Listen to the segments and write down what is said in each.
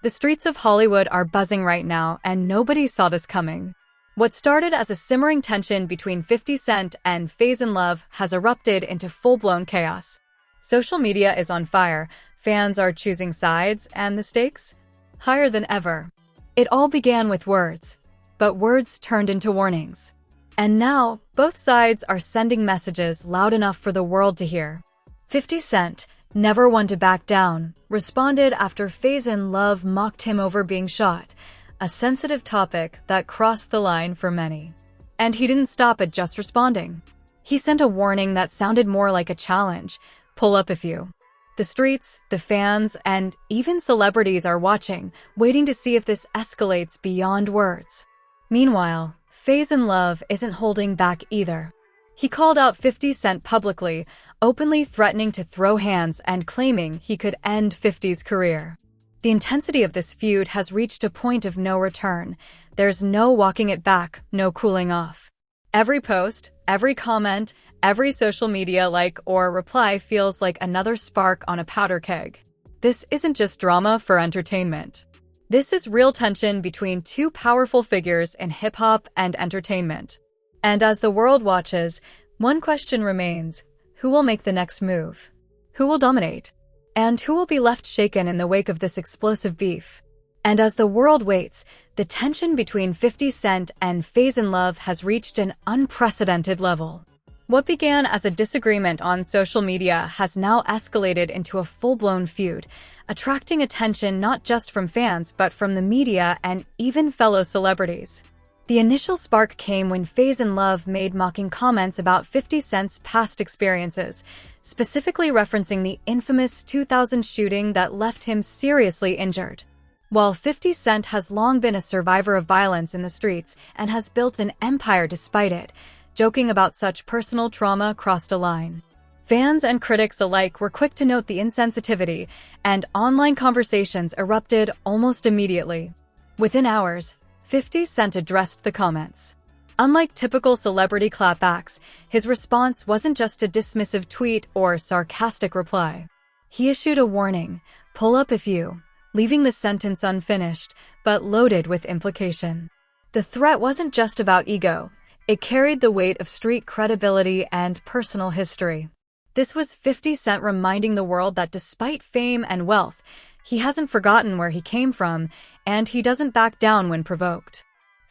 The streets of Hollywood are buzzing right now, and nobody saw this coming. What started as a simmering tension between 50 Cent and Faizon Love has erupted into full-blown chaos. Social media is on fire, fans are choosing sides, and the stakes? Higher than ever. It all began with words, but words turned into warnings. And now, both sides are sending messages loud enough for the world to hear. 50 Cent, never one to back down, responded after Faizon Love mocked him over being shot, a sensitive topic that crossed the line for many. And he didn't stop at just responding. He sent a warning that sounded more like a challenge. Pull up if you. The streets, the fans, and even celebrities are watching, waiting to see if this escalates beyond words. Meanwhile, Faizon Love isn't holding back either. He called out 50 Cent publicly, openly threatening to throw hands and claiming he could end 50's career. The intensity of this feud has reached a point of no return. There's no walking it back, no cooling off. Every post, every comment, every social media like or reply feels like another spark on a powder keg. This isn't just drama for entertainment. This is real tension between two powerful figures in hip-hop and entertainment. And as the world watches, one question remains: who will make the next move? Who will dominate? And who will be left shaken in the wake of this explosive beef? And as the world waits, the tension between 50 Cent and Faizon Love has reached an unprecedented level. What began as a disagreement on social media has now escalated into a full-blown feud, attracting attention not just from fans but from the media and even fellow celebrities. The initial spark came when Faizon Love made mocking comments about 50 Cent's past experiences, specifically referencing the infamous 2000 shooting that left him seriously injured. While 50 Cent has long been a survivor of violence in the streets and has built an empire despite it, joking about such personal trauma crossed a line. Fans and critics alike were quick to note the insensitivity, and online conversations erupted almost immediately. Within hours, 50 Cent addressed the comments. Unlike typical celebrity clapbacks, his response wasn't just a dismissive tweet or sarcastic reply. He issued a warning, "Pull up if you," leaving the sentence unfinished, but loaded with implication. The threat wasn't just about ego. It carried the weight of street credibility and personal history. This was 50 Cent reminding the world that despite fame and wealth, he hasn't forgotten where he came from, and he doesn't back down when provoked.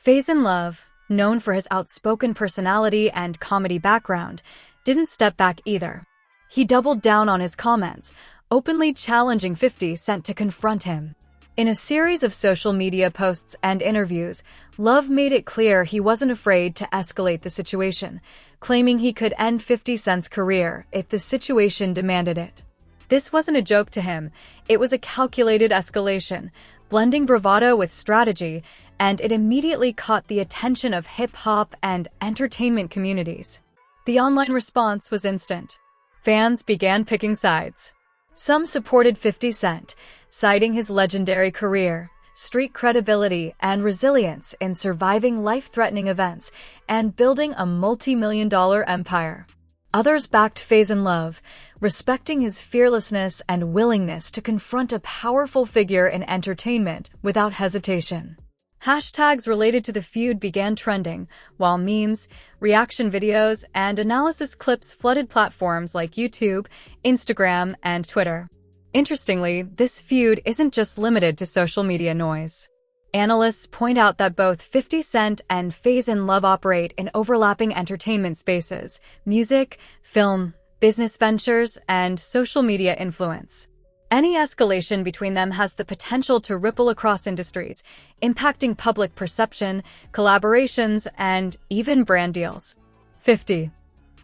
Faizon Love, known for his outspoken personality and comedy background, didn't step back either. He doubled down on his comments, openly challenging 50 Cent to confront him. In a series of social media posts and interviews, Love made it clear he wasn't afraid to escalate the situation, claiming he could end 50 Cent's career if the situation demanded it. This wasn't a joke to him, it was a calculated escalation, blending bravado with strategy, and it immediately caught the attention of hip-hop and entertainment communities. The online response was instant. Fans began picking sides. Some supported 50 Cent, citing his legendary career, street credibility, and resilience in surviving life-threatening events and building a multi-million-dollar empire. Others backed Faizon Love, respecting his fearlessness and willingness to confront a powerful figure in entertainment without hesitation. Hashtags related to the feud began trending, while memes, reaction videos, and analysis clips flooded platforms like YouTube, Instagram, and Twitter. Interestingly, this feud isn't just limited to social media noise. Analysts point out that both 50 Cent and Faizon Love operate in overlapping entertainment spaces: music, film, business ventures, and social media influence. Any escalation between them has the potential to ripple across industries, impacting public perception, collaborations, and even brand deals. 50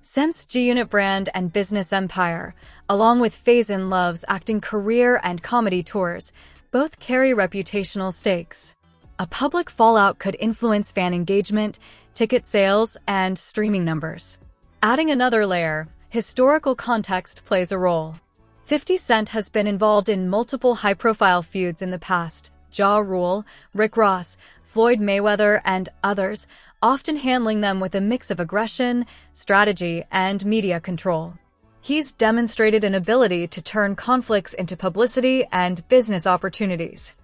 Cent's G-Unit brand and business empire, along with Faizon Love's acting career and comedy tours, both carry reputational stakes. A public fallout could influence fan engagement, ticket sales, and streaming numbers. Adding another layer, historical context plays a role. 50 Cent has been involved in multiple high-profile feuds in the past: Ja Rule, Rick Ross, Floyd Mayweather, and others, often handling them with a mix of aggression, strategy, and media control. He's demonstrated an ability to turn conflicts into publicity and business opportunities.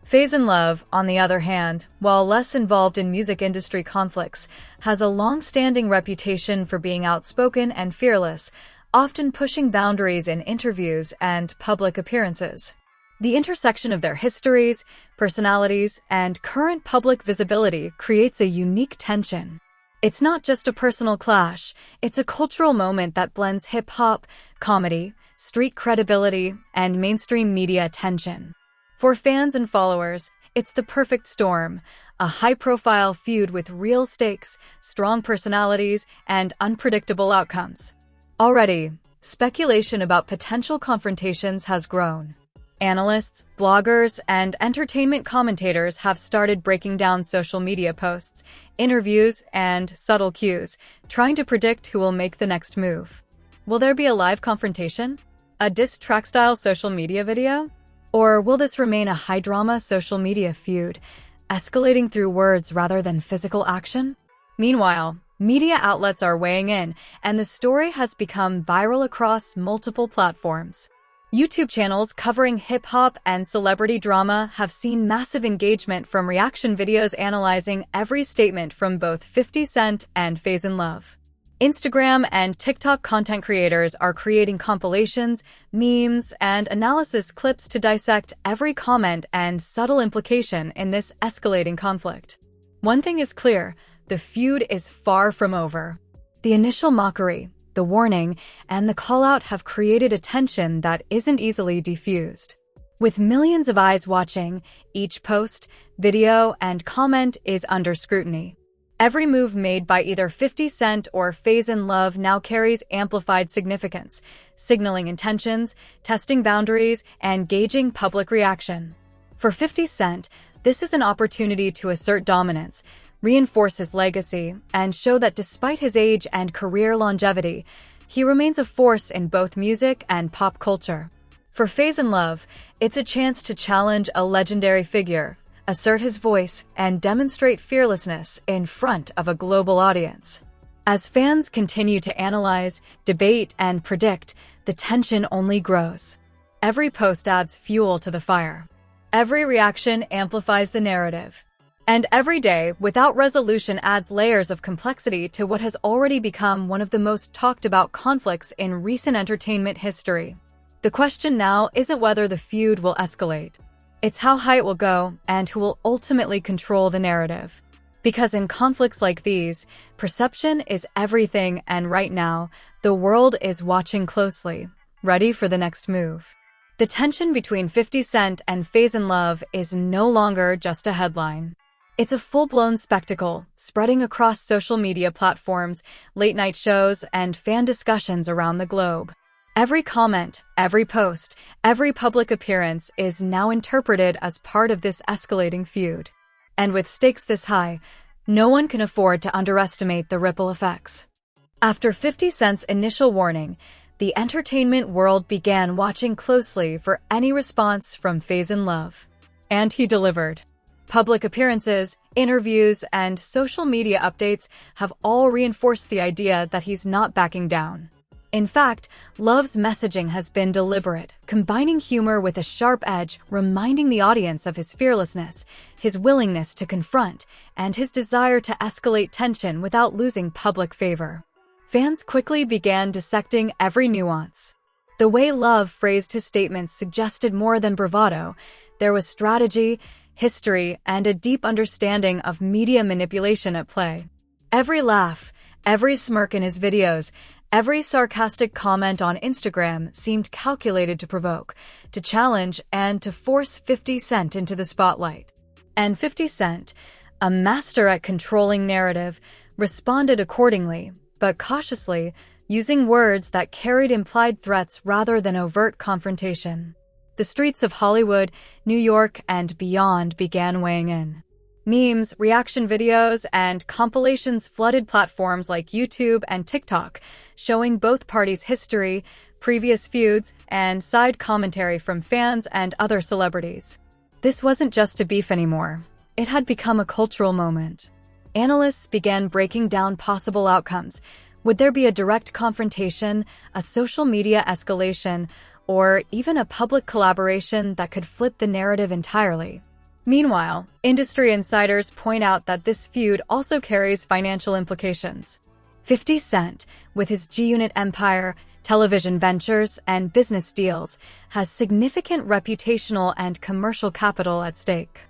Faizon Love, on the other hand, while less involved in music industry conflicts, has a long-standing reputation for being outspoken and fearless, often pushing boundaries in interviews and public appearances. The intersection of their histories, personalities, and current public visibility creates a unique tension. It's not just a personal clash, it's a cultural moment that blends hip-hop, comedy, street credibility, and mainstream media attention. For fans and followers, it's the perfect storm, a high-profile feud with real stakes, strong personalities, and unpredictable outcomes. Already, speculation about potential confrontations has grown. Analysts, bloggers, and entertainment commentators have started breaking down social media posts, interviews, and subtle cues, trying to predict who will make the next move. Will there be a live confrontation? A diss track-style social media video? Or will this remain a high-drama social media feud, escalating through words rather than physical action? Meanwhile, media outlets are weighing in, and the story has become viral across multiple platforms. YouTube channels covering hip-hop and celebrity drama have seen massive engagement from reaction videos analyzing every statement from both 50 Cent and Faizon Love. Instagram and TikTok content creators are creating compilations, memes, and analysis clips to dissect every comment and subtle implication in this escalating conflict. One thing is clear, the feud is far from over. The initial mockery, the warning, and the call-out have created a tension that isn't easily defused. With millions of eyes watching, each post, video, and comment is under scrutiny. Every move made by either 50 Cent or Faizon Love now carries amplified significance, signaling intentions, testing boundaries, and gauging public reaction. For 50 Cent, this is an opportunity to assert dominance, reinforce his legacy, and show that despite his age and career longevity, he remains a force in both music and pop culture. For Faizon Love, it's a chance to challenge a legendary figure, assert his voice, and demonstrate fearlessness in front of a global audience. As fans continue to analyze, debate, and predict, the tension only grows. Every post adds fuel to the fire. Every reaction amplifies the narrative. And every day, without resolution, adds layers of complexity to what has already become one of the most talked about conflicts in recent entertainment history. The question now isn't whether the feud will escalate. It's how high it will go and who will ultimately control the narrative. Because in conflicts like these, perception is everything, and right now, the world is watching closely, ready for the next move. The tension between 50 Cent and Faizon Love is no longer just a headline. It's a full-blown spectacle, spreading across social media platforms, late-night shows, and fan discussions around the globe. Every comment, every post, every public appearance is now interpreted as part of this escalating feud. And with stakes this high, no one can afford to underestimate the ripple effects. After 50 Cent's initial warning, the entertainment world began watching closely for any response from Faizon Love. And he delivered. Public appearances, interviews, and social media updates have all reinforced the idea that he's not backing down. In fact, Love's messaging has been deliberate, combining humor with a sharp edge, reminding the audience of his fearlessness, his willingness to confront, and his desire to escalate tension without losing public favor. Fans quickly began dissecting every nuance. The way Love phrased his statements suggested more than bravado. There was strategy, history, and a deep understanding of media manipulation at play. Every laugh, every smirk in his videos, every sarcastic comment on Instagram seemed calculated to provoke, to challenge, and to force 50 Cent into the spotlight. And 50 Cent, a master at controlling narrative, responded accordingly, but cautiously, using words that carried implied threats rather than overt confrontation. The streets of Hollywood, New York, and beyond began weighing in. Memes, reaction videos, and compilations flooded platforms like YouTube and TikTok, showing both parties' history, previous feuds, and side commentary from fans and other celebrities. This wasn't just a beef anymore. It had become a cultural moment. Analysts began breaking down possible outcomes. Would there be a direct confrontation, a social media escalation, or even a public collaboration that could flip the narrative entirely? Meanwhile, industry insiders point out that this feud also carries financial implications. 50 Cent, with his G-Unit empire, television ventures, and business deals, has significant reputational and commercial capital at stake.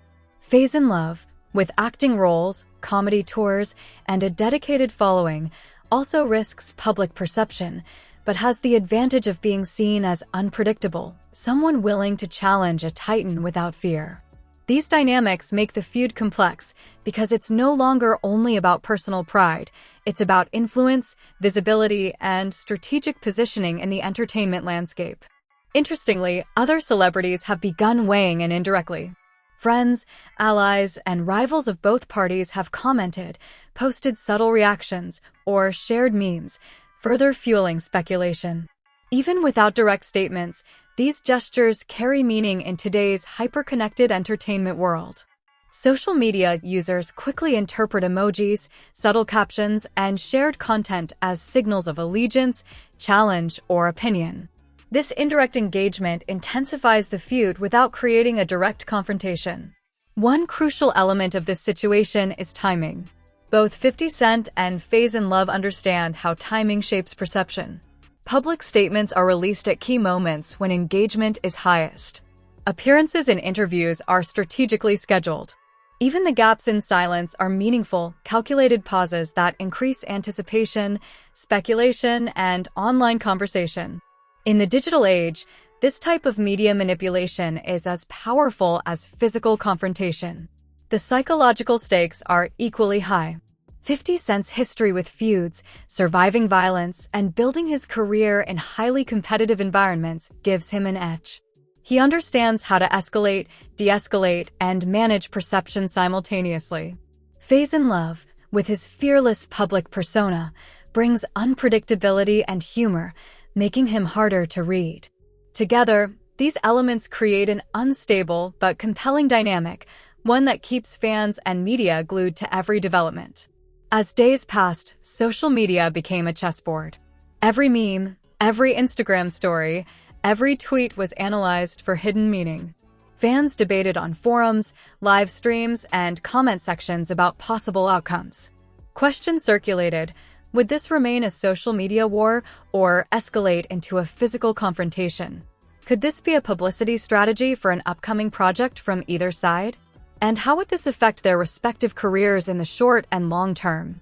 Faizon Love, with acting roles, comedy tours, and a dedicated following, also risks public perception, but has the advantage of being seen as unpredictable, someone willing to challenge a titan without fear. These dynamics make the feud complex because it's no longer only about personal pride, it's about influence, visibility, and strategic positioning in the entertainment landscape. Interestingly, other celebrities have begun weighing in indirectly. Friends, allies, and rivals of both parties have commented, posted subtle reactions, or shared memes, further fueling speculation. Even without direct statements, these gestures carry meaning in today's hyper-connected entertainment world. Social media users quickly interpret emojis, subtle captions, and shared content as signals of allegiance, challenge, or opinion. This indirect engagement intensifies the feud without creating a direct confrontation. One crucial element of this situation is timing. Both 50 Cent and Faizon Love understand how timing shapes perception. Public statements are released at key moments when engagement is highest. Appearances and interviews are strategically scheduled. Even the gaps in silence are meaningful, calculated pauses that increase anticipation, speculation, and online conversation. In the digital age, this type of media manipulation is as powerful as physical confrontation. The psychological stakes are equally high. 50 Cent's history with feuds, surviving violence, and building his career in highly competitive environments gives him an edge. He understands how to escalate, de-escalate, and manage perception simultaneously. Faizon Love, with his fearless public persona, brings unpredictability and humor, making him harder to read. Together, these elements create an unstable but compelling dynamic, one that keeps fans and media glued to every development. As days passed, social media became a chessboard. Every meme, every Instagram story, every tweet was analyzed for hidden meaning. Fans debated on forums, live streams, and comment sections about possible outcomes. Questions circulated: would this remain a social media war or escalate into a physical confrontation? Could this be a publicity strategy for an upcoming project from either side? And how would this affect their respective careers in the short and long term?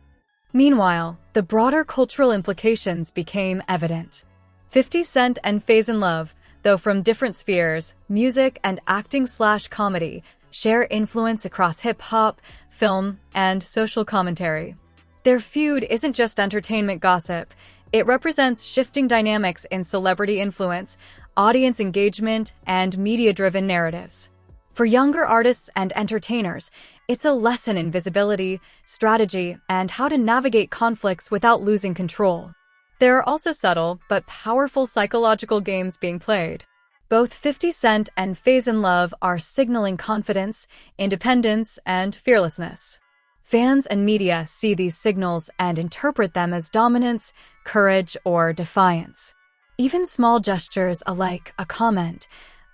Meanwhile, the broader cultural implications became evident. 50 Cent and Faizon Love, though from different spheres, music and acting/comedy, share influence across hip-hop, film, and social commentary. Their feud isn't just entertainment gossip, it represents shifting dynamics in celebrity influence, audience engagement, and media-driven narratives. For younger artists and entertainers, it's a lesson in visibility, strategy, and how to navigate conflicts without losing control. There are also subtle but powerful psychological games being played. Both 50 Cent and Faizon Love are signaling confidence, independence, and fearlessness. Fans and media see these signals and interpret them as dominance, courage, or defiance. Even small gestures like a comment,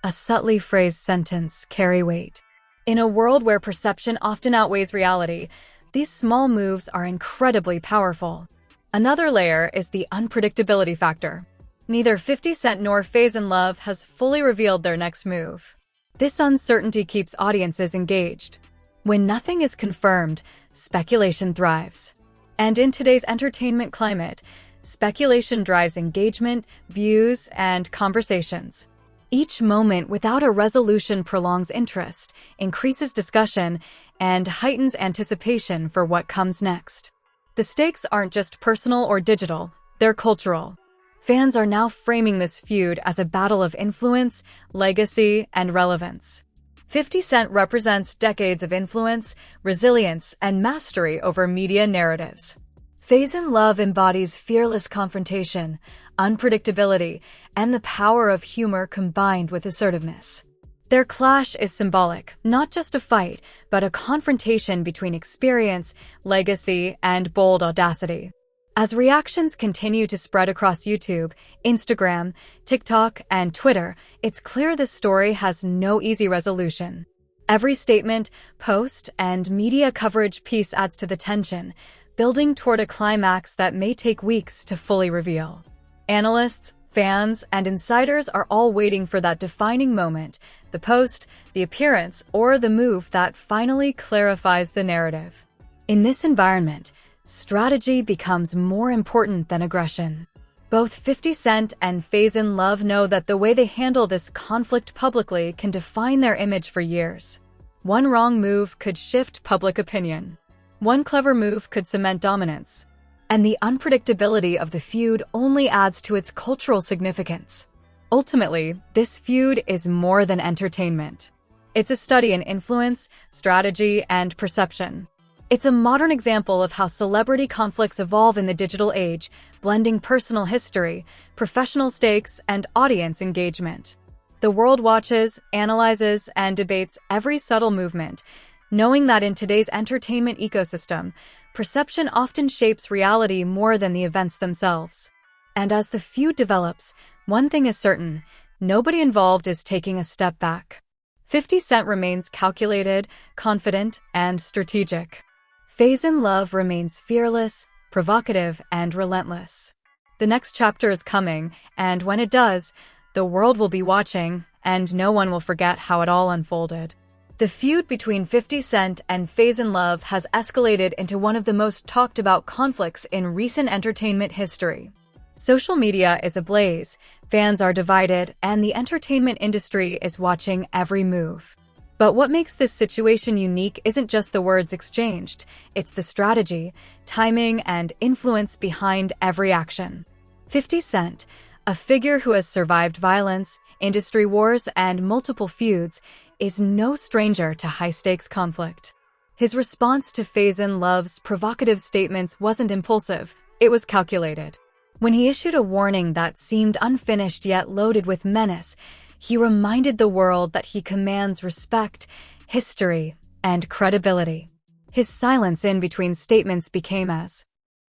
a subtly phrased sentence, carry weight. In a world where perception often outweighs reality, these small moves are incredibly powerful. Another layer is the unpredictability factor. Neither 50 Cent nor Faizon Love has fully revealed their next move. This uncertainty keeps audiences engaged. When nothing is confirmed, speculation thrives. And in today's entertainment climate, speculation drives engagement, views, and conversations. Each moment without a resolution prolongs interest, increases discussion, and heightens anticipation for what comes next. The stakes aren't just personal or digital, they're cultural. Fans are now framing this feud as a battle of influence, legacy, and relevance. 50 Cent represents decades of influence, resilience, and mastery over media narratives. Faizon Love embodies fearless confrontation, unpredictability, and the power of humor combined with assertiveness. Their clash is symbolic, not just a fight, but a confrontation between experience, legacy, and bold audacity. As reactions continue to spread across YouTube, Instagram, TikTok, and Twitter, it's clear this story has no easy resolution. Every statement, post, and media coverage piece adds to the tension, building toward a climax that may take weeks to fully reveal. Analysts, fans, and insiders are all waiting for that defining moment, the post, the appearance, or the move that finally clarifies the narrative. In this environment, strategy becomes more important than aggression. Both 50 Cent and Faizon Love know that the way they handle this conflict publicly can define their image for years. One wrong move could shift public opinion. One clever move could cement dominance. And the unpredictability of the feud only adds to its cultural significance. Ultimately, this feud is more than entertainment. It's a study in influence, strategy, and perception. It's a modern example of how celebrity conflicts evolve in the digital age, blending personal history, professional stakes, and audience engagement. The world watches, analyzes, and debates every subtle movement, knowing that in today's entertainment ecosystem, perception often shapes reality more than the events themselves. And as the feud develops, one thing is certain: nobody involved is taking a step back. 50 Cent remains calculated, confident, and strategic. Faizon Love remains fearless, provocative, and relentless. The next chapter is coming, and when it does, the world will be watching, and no one will forget how it all unfolded. The feud between 50 Cent and Faizon Love has escalated into one of the most talked about conflicts in recent entertainment history. Social media is ablaze, fans are divided, and the entertainment industry is watching every move. But what makes this situation unique isn't just the words exchanged, it's the strategy, timing, and influence behind every action. 50 Cent, a figure who has survived violence, industry wars, and multiple feuds, is no stranger to high-stakes conflict. His response to Faizon Love's provocative statements wasn't impulsive, it was calculated. When he issued a warning that seemed unfinished yet loaded with menace, he reminded the world that he commands respect, history, and credibility. His silence in between statements became as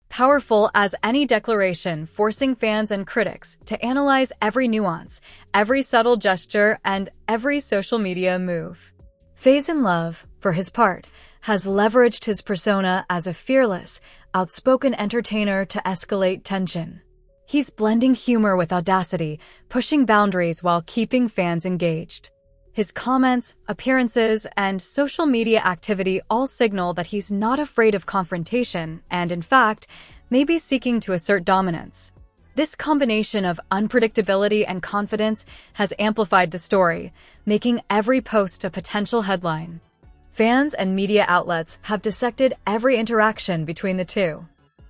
powerful as any declaration, forcing fans and critics to analyze every nuance, every subtle gesture, and every social media move. Faizon Love, for his part, has leveraged his persona as a fearless, outspoken entertainer to escalate tension. He's blending humor with audacity, pushing boundaries while keeping fans engaged. His comments, appearances, and social media activity all signal that he's not afraid of confrontation and, in fact, may be seeking to assert dominance. This combination of unpredictability and confidence has amplified the story, making every post a potential headline. Fans and media outlets have dissected every interaction between the two.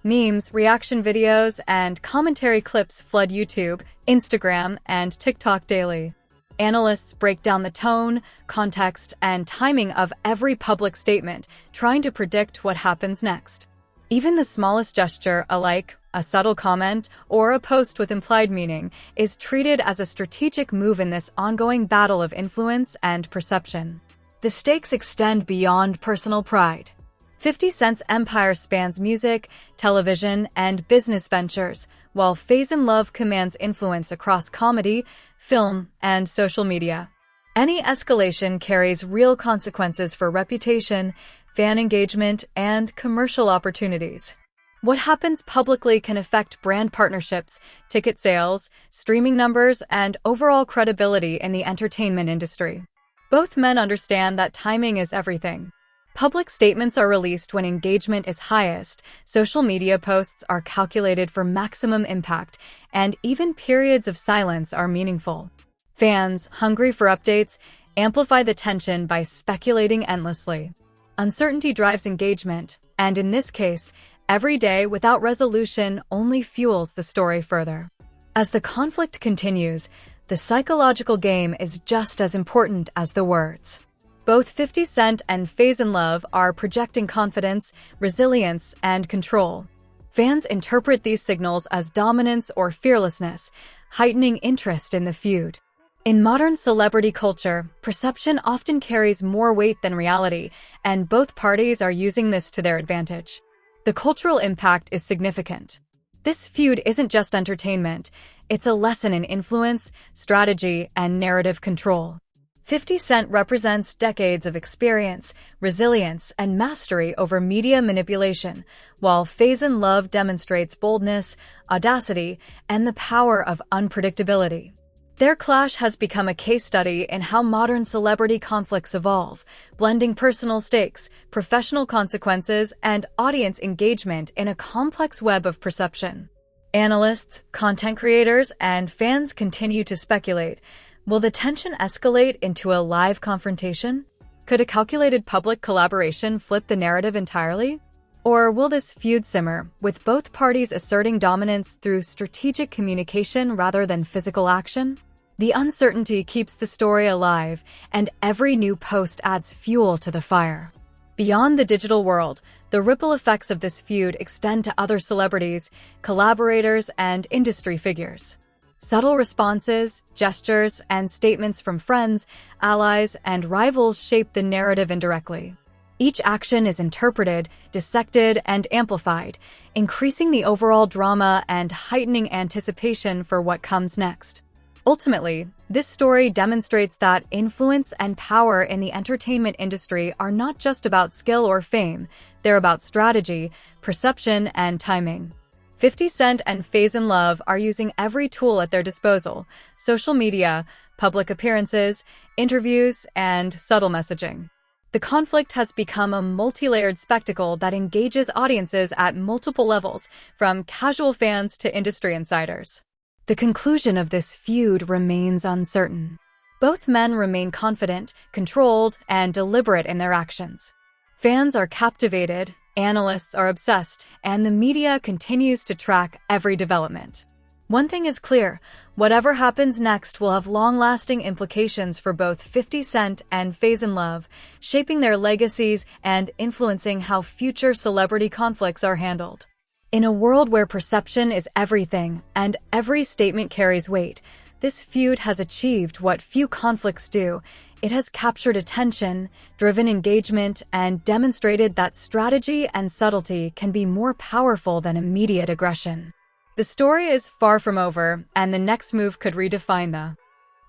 Memes, reaction videos, and commentary clips flood YouTube, Instagram, and TikTok daily. Analysts break down the tone, context, and timing of every public statement, trying to predict what happens next. Even the smallest gesture, a like, a subtle comment, or a post with implied meaning, is treated as a strategic move in this ongoing battle of influence and perception. The stakes extend beyond personal pride. 50 Cent's empire spans music, television, and business ventures, while Faizon Love commands influence across comedy, film, and social media. Any escalation carries real consequences for reputation, fan engagement, and commercial opportunities. What happens publicly can affect brand partnerships, ticket sales, streaming numbers, and overall credibility in the entertainment industry. Both men understand that timing is everything. Public statements are released when engagement is highest, social media posts are calculated for maximum impact, and even periods of silence are meaningful. Fans, hungry for updates, amplify the tension by speculating endlessly. Uncertainty drives engagement, and in this case, every day without resolution only fuels the story further. As the conflict continues, the psychological game is just as important as the words. Both 50 Cent and Faizon Love are projecting confidence, resilience, and control. Fans interpret these signals as dominance or fearlessness, heightening interest in the feud. In modern celebrity culture, perception often carries more weight than reality, and both parties are using this to their advantage. The cultural impact is significant. This feud isn't just entertainment, it's a lesson in influence, strategy, and narrative control. 50 Cent represents decades of experience, resilience, and mastery over media manipulation, while Faizon Love demonstrates boldness, audacity, and the power of unpredictability. Their clash has become a case study in how modern celebrity conflicts evolve, blending personal stakes, professional consequences, and audience engagement in a complex web of perception. Analysts, content creators, and fans continue to speculate. Will the tension escalate into a live confrontation? Could a calculated public collaboration flip the narrative entirely? Or will this feud simmer, with both parties asserting dominance through strategic communication rather than physical action? The uncertainty keeps the story alive, and every new post adds fuel to the fire. Beyond the digital world, the ripple effects of this feud extend to other celebrities, collaborators, and industry figures. Subtle responses, gestures, and statements from friends, allies, and rivals shape the narrative indirectly. Each action is interpreted, dissected, and amplified, increasing the overall drama and heightening anticipation for what comes next. Ultimately, this story demonstrates that influence and power in the entertainment industry are not just about skill or fame, they're about strategy, perception, and timing. 50 Cent and Faizon Love are using every tool at their disposal: social media, public appearances, interviews, and subtle messaging. The conflict has become a multi-layered spectacle that engages audiences at multiple levels, from casual fans to industry insiders. The conclusion of this feud remains uncertain. Both men remain confident, controlled, and deliberate in their actions. Fans are captivated, analysts are obsessed, and the media continues to track every development. One thing is clear: whatever happens next will have long-lasting implications for both 50 Cent and Faizon Love, shaping their legacies and influencing how future celebrity conflicts are handled. In a world where perception is everything and every statement carries weight, this feud has achieved what few conflicts do. It has captured attention, driven engagement, and demonstrated that strategy and subtlety can be more powerful than immediate aggression. The story is far from over, and the next move could redefine the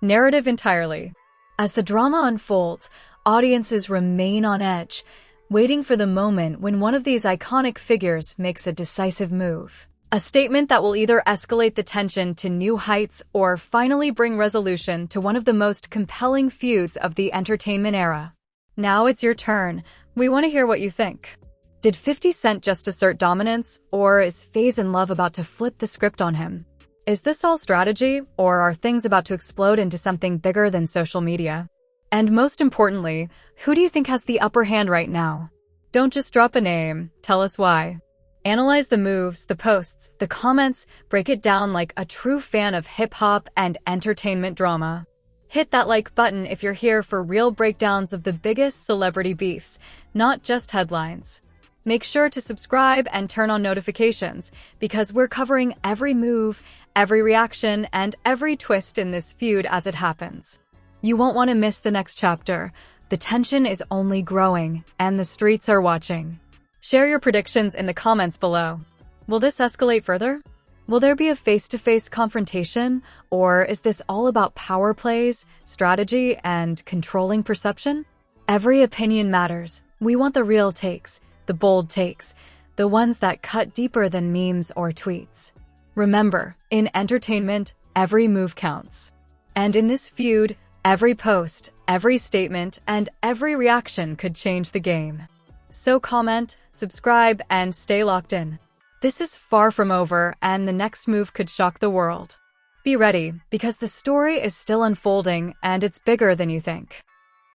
narrative entirely. As the drama unfolds, audiences remain on edge, waiting for the moment when one of these iconic figures makes a decisive move. A statement that will either escalate the tension to new heights or finally bring resolution to one of the most compelling feuds of the entertainment era. Now it's your turn. We want to hear what you think. Did 50 Cent just assert dominance, or is Faizon Love about to flip the script on him? Is this all strategy, or are things about to explode into something bigger than social media? And most importantly, who do you think has the upper hand right now? Don't just drop a name, tell us why. Analyze the moves, the posts, the comments, break it down like a true fan of hip-hop and entertainment drama. Hit that like button if you're here for real breakdowns of the biggest celebrity beefs, not just headlines. Make sure to subscribe and turn on notifications, because we're covering every move, every reaction, and every twist in this feud as it happens. You won't want to miss the next chapter. The tension is only growing, and the streets are watching. Share your predictions in the comments below. Will this escalate further? Will there be a face-to-face confrontation, or is this all about power plays, strategy, and controlling perception? Every opinion matters. We want the real takes, the bold takes, the ones that cut deeper than memes or tweets. Remember, in entertainment, every move counts. And in this feud, every post, every statement, and every reaction could change the game. So comment, subscribe, and stay locked in. This is far from over, and the next move could shock the world. Be ready, because the story is still unfolding, and it's bigger than you think.